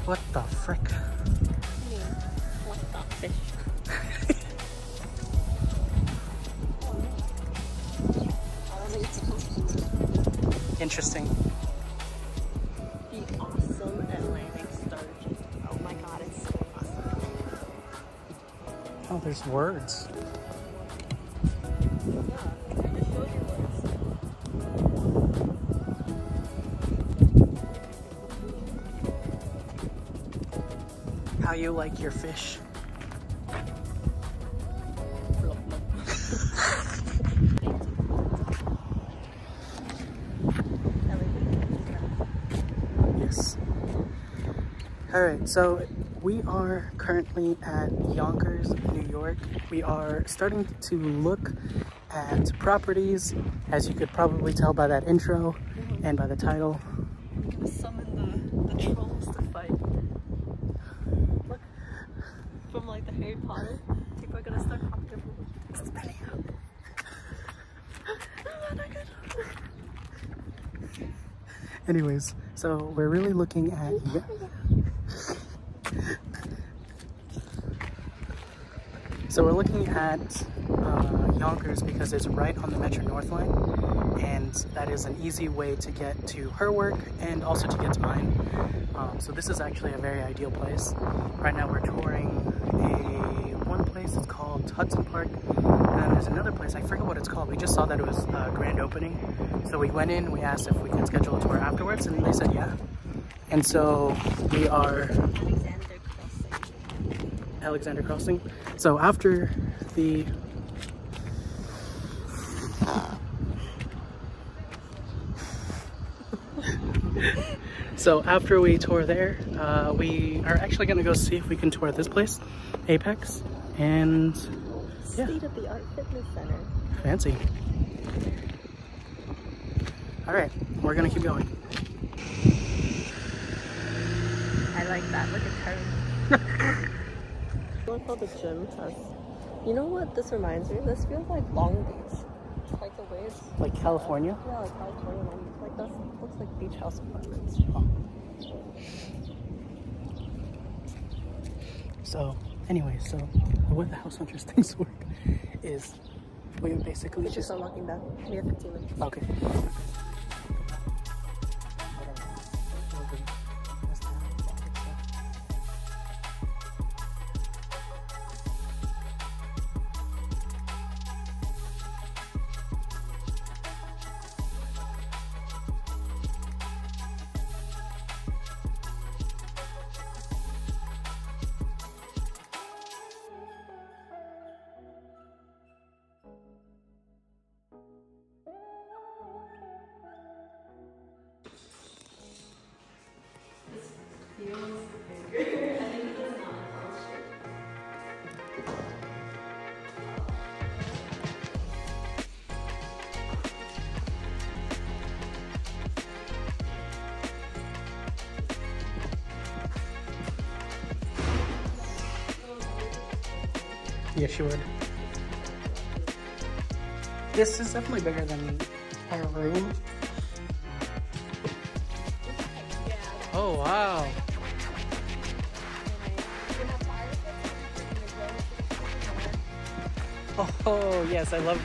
What the frick? What the fish? Interesting. The awesome Atlantic sturgeon. Oh my god, it's so awesome. Oh, there's words. How you like your fish? Yes. Alright, so we are currently at Yonkers, New York. We are starting to look at properties, as you could probably tell by that intro and by the title. I'm gonna summon the trolls to fight. Look, from like the Harry Potter, people are gonna start popping. It's spelling out. Anyways, so we're really looking at Yonkers because it's right on the Metro North line, and that is an easy way to get to her work and also to get to mine. So this is actually a very ideal place. Right now we're touring one place. It's called Hudson Park, and then there's another place, I forget what it's called. We just saw that it was a grand opening, so we went in, we asked if we could schedule a tour afterwards, and they said yeah. And so we are Alexander Crossing. So after the after we tour there, we are actually going to go see if we can tour this place, Apex, and yeah. State-of-the-art fitness center. Fancy. All right, we're going to keep going. I like that. Look at her. I love how the gym has. You know what this reminds me of? This feels like Long Beach. Like the way it's. Like California? Yeah, like California. Like that looks like beach house apartments. Oh. So, anyway, so the way the house hunters things work is we basically just unlocking that. We have 15 minutes. Okay. Yes, you would. This is definitely bigger than our room. Oh, wow. Oh, yes, I love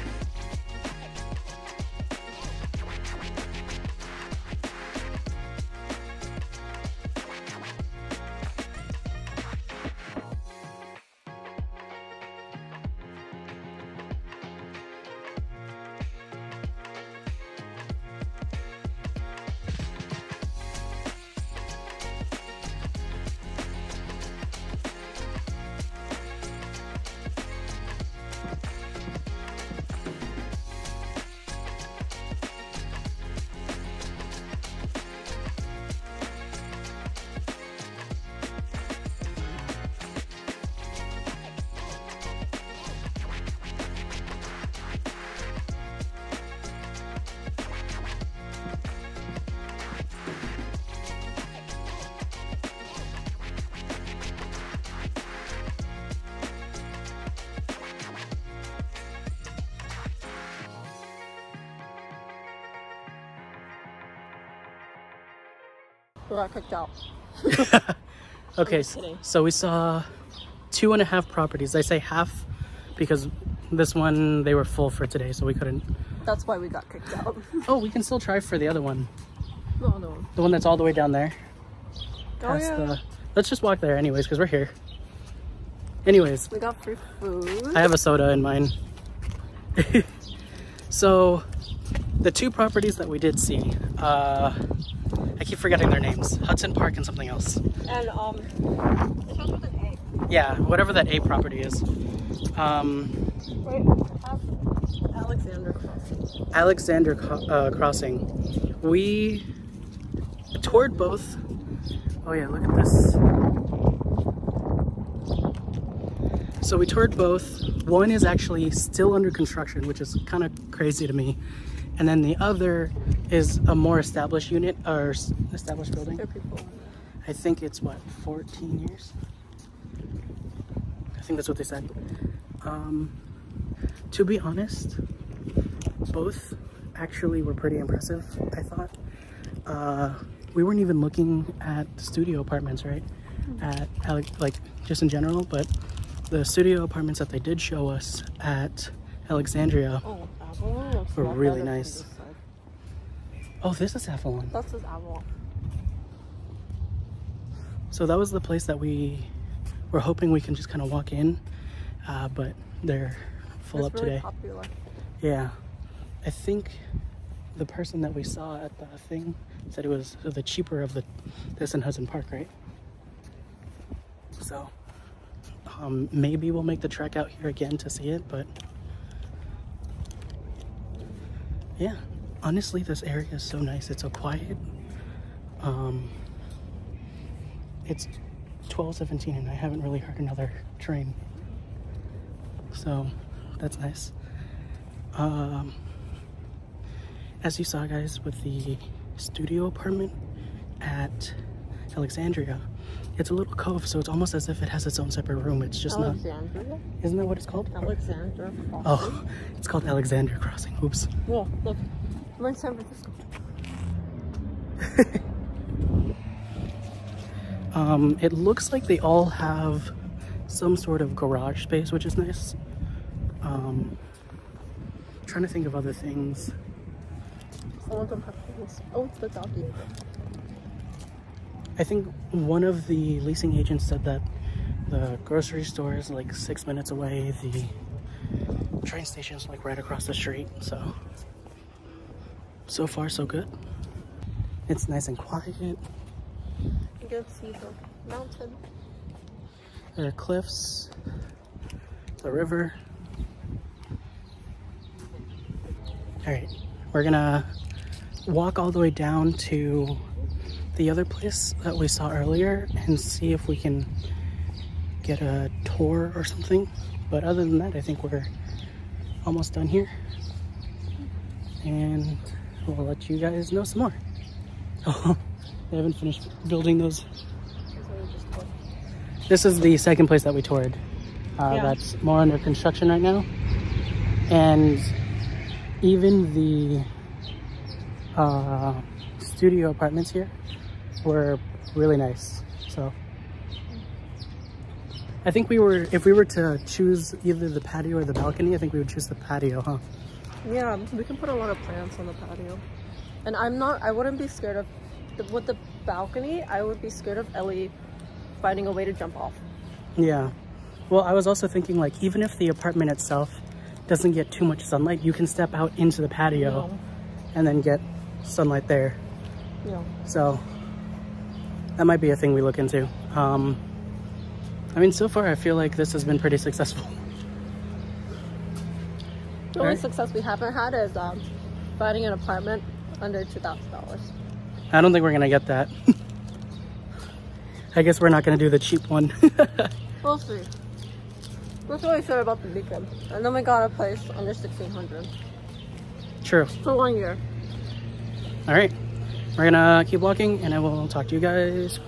We got kicked out. Okay, just kidding. so we saw 2.5 properties. I say half because this one, they were full for today, so we couldn't. That's why we got kicked out. Oh, we can still try for the other one. The other one. The one that's all the way down there. Oh, yeah. Let's just walk there anyways, because we're here. Anyways. We got free food. I have a soda in mine. So, the 2 properties that we did see, I keep forgetting their names. Hudson Park and something else. And, it starts with an A. Yeah, whatever that A property is. Wait, Alexander Crossing. Alexander Crossing. We toured both. Oh yeah, look at this. So we toured both. One is actually still under construction, which is kind of crazy to me. And then the other is a more established unit, or established building. There are people. I think it's what, 14 years? I think that's what they said. To be honest, both actually were pretty impressive, I thought. We weren't even looking at studio apartments, right? Like just in general, but the studio apartments that they did show us at Alexandria were really nice. Oh, this is Avalon. That's just Avalon. So that was the place that we were hoping we can just kind of walk in, but they're full up really today. Popular. Yeah, I think the person that we saw at the thing said it was the cheaper of this in Hudson Park, right? So maybe we'll make the trek out here again to see it, but yeah, honestly, this area is so nice. It's so quiet. It's 12:17 and I haven't really heard another train, so that's nice. As you saw, guys, with the studio apartment at Alexandria, it's a little cove, so it's almost as if it has its own separate room. It's just Alexandria? not. Isn't that what it's called? Alexandria Crossing. Oh, it's called Alexander Crossing. Oops. Whoa, look. We're in San Francisco. It looks like they all have some sort of garage space, which is nice. Trying to think of other things. Some of them have things. Oh, it's the doggy. I think one of the leasing agents said that the grocery store is like 6 minutes away. The train station is like right across the street. So far so good. It's nice and quiet. You can see the mountain. There are cliffs, the river. All right, we're gonna walk all the way down to the other place that we saw earlier and see if we can get a tour or something. But other than that, I think we're almost done here. And we'll let you guys know some more. Oh, they haven't finished building those. This is the second place that we toured. That's more under construction right now. And even the studio apartments here were really nice. So I think if we were to choose either the patio or the balcony, I think we would choose the patio, huh? Yeah, we can put a lot of plants on the patio. And I wouldn't be scared of, with the balcony, I would be scared of Ellie finding a way to jump off. Yeah. Well, I was also thinking, like, even if the apartment itself doesn't get too much sunlight, you can step out into the patio and then get sunlight there. Yeah. So that might be a thing we look into. I mean, so far I feel like this has been pretty successful. The only success we haven't had is finding an apartment under $2,000. I don't think we're gonna get that. I guess we're not gonna do the cheap one. We'll see. We're really sure about the weekend. And then we got a place under $1,600. True. For 1 year. All right, we're gonna keep walking and I will talk to you guys